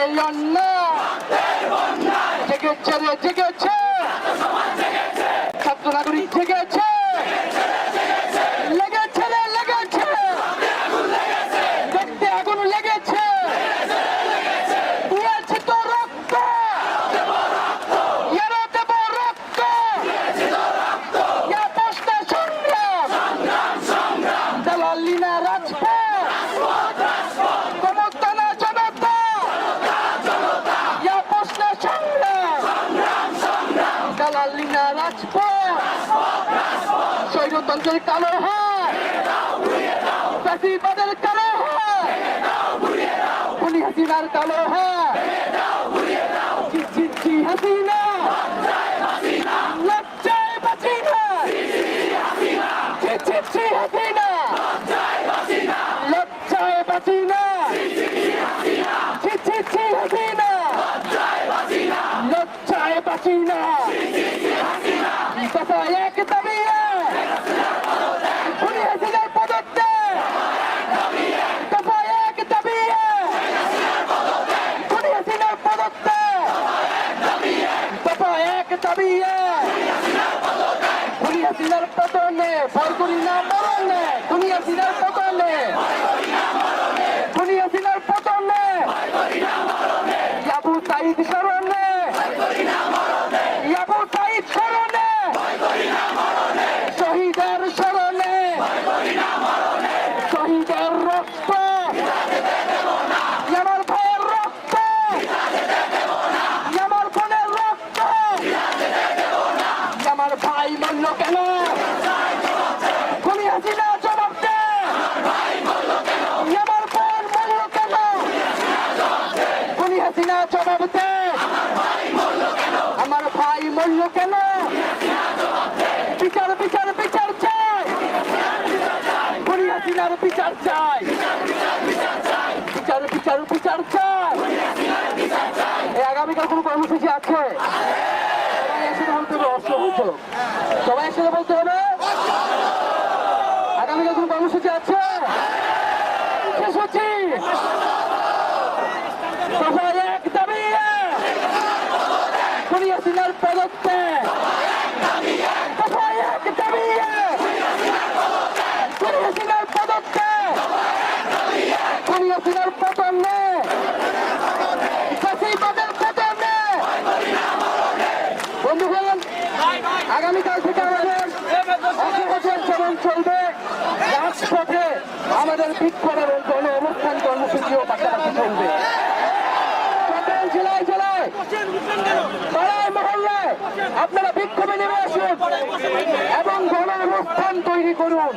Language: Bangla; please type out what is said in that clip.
এই অন্যায় জেগেছে রে জেগেছে, ছাত্র নাগরিক জেগেছে, লেগেছে রে লেগেছে, দেখতে আগুন লেগেছে, দিয়েছে তো রক্ত, এরও দেব রক্ত, ইয়া প্রশ্নে সংগ্রাম, দালালি না রাজপথ, ক্ষমতা না জনতা, ইয়া প্রশ্নে সংগ্রাম, দালালি না রাজপথ, স্বৈরতন্ত্রের কালো হাত, ফ্যাসিবাদের কালো হাত, খুনি হাসিনার কালো হাত, ছি হাসিনা, লজ্জায় বাঁচি না, ছি হাসিনা, লজ্জায় বাঁচি না, ছি হাসিনা, লজ্জায় বাঁচি না, দফা এক দাবি খুনি হাসিনার পদত্যাগ, দফা এক দাবি খুনি হাসিনার পদত্যাগ, দফা এক দাবি খুনি হাসিনার পতনে, ভয় করি না মরণে, খুনি হাসিনার পতনে, খুনি হাসিনার পতনে, আবু সাইদ স্মরণে, আবু সাইদ স্মরণে, শহীদের স্মরণে, শহীদের রক্ত, আমার ভাইয়ের রক্ত, আমার বোনের রক্ত, আমার ভাই মূল্য কেন, খুনি হাসিনা জবাব দে, আমার বোন মূল্য কেন, খুনি হাসিনা জবাব দে, আমার ভাই মূল্য কেন, বিচার বিচার বিচার চাই, খুনি হাসিনার বিচার চাই, বিচার বিচার বিচার চাই। এই আগামীকাল কোনো কর্মসূচি আছে? সবাই একসাথে বলতে হবে অসহ্য, সবাই একসাথে বলতে হবে আগামীকাল কোনো কর্মসূচি আছে? সূচি সবাই এক দাবি খুনি হাসিনার পদত্যাগ, সবাই এক দাবি খুনি হাসিনার পদত্যাগ, খুনি হাসিনার পতনে, ফ্যাসিবাদের পতনে। বন্ধুগণ, আগামীকাল থেকে আমাদের অসহযোগ চলন চলবে, রাজপথে আমাদের বিক্ষোভ এবং গণ অনুষ্ঠান কর্মসূচিও পাশাপাশি চলবে। সকল জেলায় জেলায় পাড়ায় মহল্লায় আপনারা বিক্ষোভে নেমে আসুন এবং গণ অনুষ্ঠান তৈরি করুন।